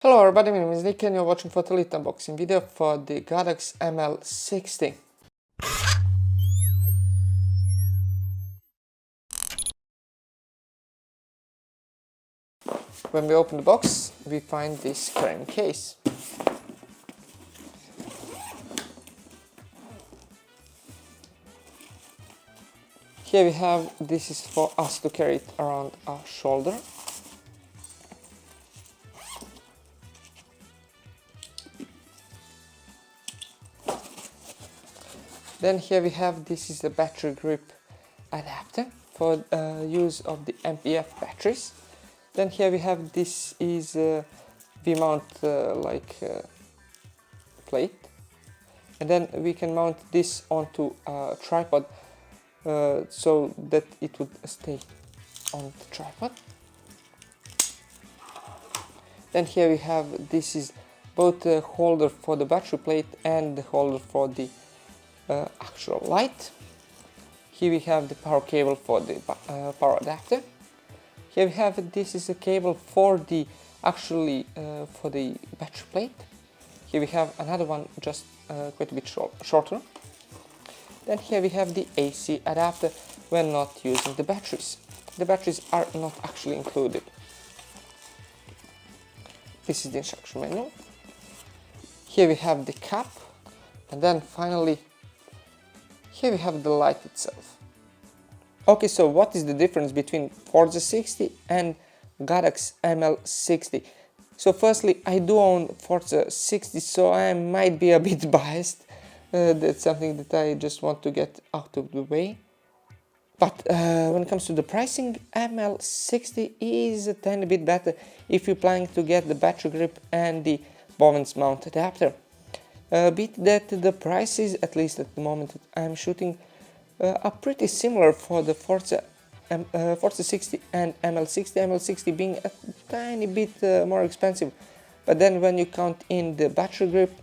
Hello everybody, my name is Nick and you're watching for the Leet unboxing video for the Godox ML60. When we open the box, we find this carrying case. Here we have, this is for us to carry it around our shoulder. Then here we have, this is the battery grip adapter for use of the MPF batteries. Then here we have, this is we mount plate, and then we can mount this onto a tripod so that it would stay on the tripod. Then here we have, this is both the holder for the battery plate and the holder for the actual light. Here we have the power cable for the power adapter. Here we have, this is a cable for the for the battery plate. Here we have another one just quite a bit shorter. Then here we have the AC adapter when not using the batteries. The batteries are not actually included. This is the instruction manual. Here we have the cap, and then finally here we have the light itself. Okay, so what is the difference between Forza 60 and Godox ML60? So firstly, I do own Forza 60, so I might be a bit biased. That's something that I just want to get out of the way. But when it comes to the pricing, ML60 is a tiny bit better if you're planning to get the battery grip and the Bowens mount adapter. Beat that the prices, at least at the moment that I'm shooting, are pretty similar for the Forza 60 and ML60. ML60 being a tiny bit more expensive, but then when you count in the battery grip,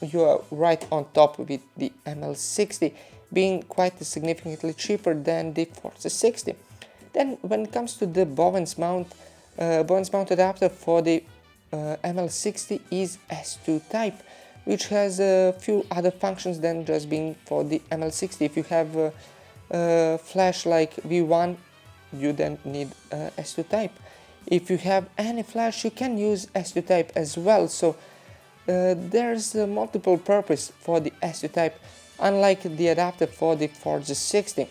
you are right on top with the ML60 being quite significantly cheaper than the Forza 60. Then when it comes to the Bowens mount adapter for the ML60 is S2 type, which has a few other functions than just being for the ML60. If you have a flash like V1, you then need S2 type. If you have any flash, you can use S2 type as well. So there's a multiple purpose for the S2 type, unlike the adapter for the Forza 60.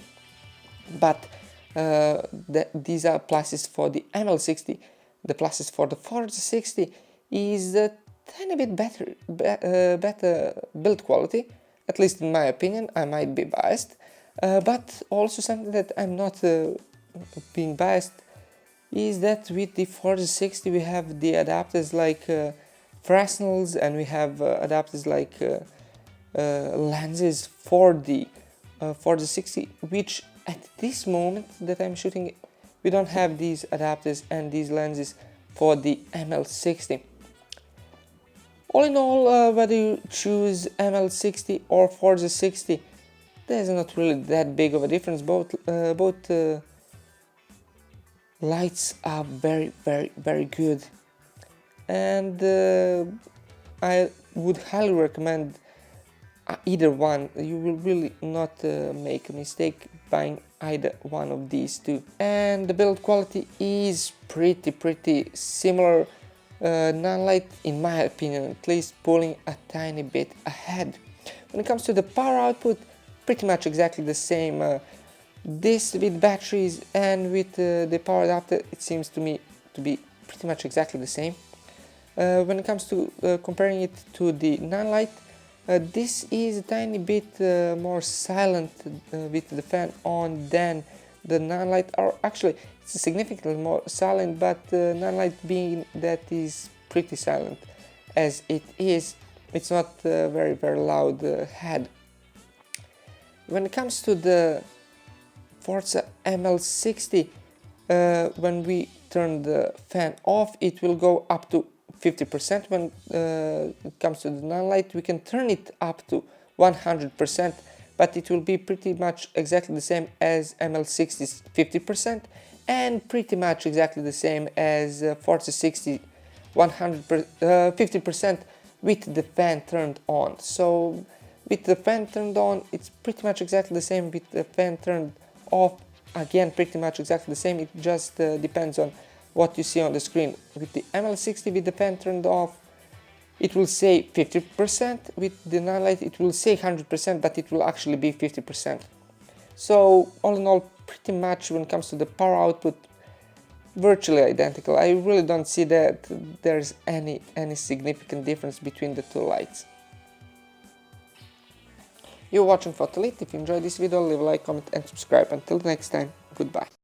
But these are pluses for the ML60. The pluses for the Forza 60 is that tiny bit better build quality, at least in my opinion. I might be biased, but also something that I'm not being biased is that with the Forza 60 we have the adapters like Fresnels, and we have adapters like lenses for the Forza 60, which at this moment that I'm shooting, we don't have these adapters and these lenses for the ML60. All in all, whether you choose ML60 or Forza 60, there's not really that big of a difference. Both lights are very good, and I would highly recommend either one. You will really not make a mistake buying either one of these two. And the build quality is pretty similar. Nonlight, in my opinion at least, pulling a tiny bit ahead. When it comes to the power output, pretty much exactly the same. This with batteries and with the power adapter, it seems to me to be pretty much exactly the same. When it comes to comparing it to the Nonlight, this is a tiny bit more silent with the fan on than the Nonlight, or actually it's significantly more silent, but Nonlight being that is pretty silent as it is, it's not very loud head. When it comes to the Forza ML60, when we turn the fan off, it will go up to 50%. When it comes to the Nonlight, we can turn it up to 100%, but it will be pretty much exactly the same as ML60's 50%, and pretty much exactly the same as Forza 60 50% with the fan turned on. So with the fan turned on, it's pretty much exactly the same. With the fan turned off, again, pretty much exactly the same. It just depends on what you see on the screen. With the ML60, with the fan turned off, it will say 50%. With the non-light, it will say 100%, but it will actually be 50%. So all in all, pretty much when it comes to the power output, virtually identical. I really don't see that there's any significant difference between the two lights. You're watching Leet. If you enjoyed this video, leave a like, comment and subscribe. Until next time, goodbye.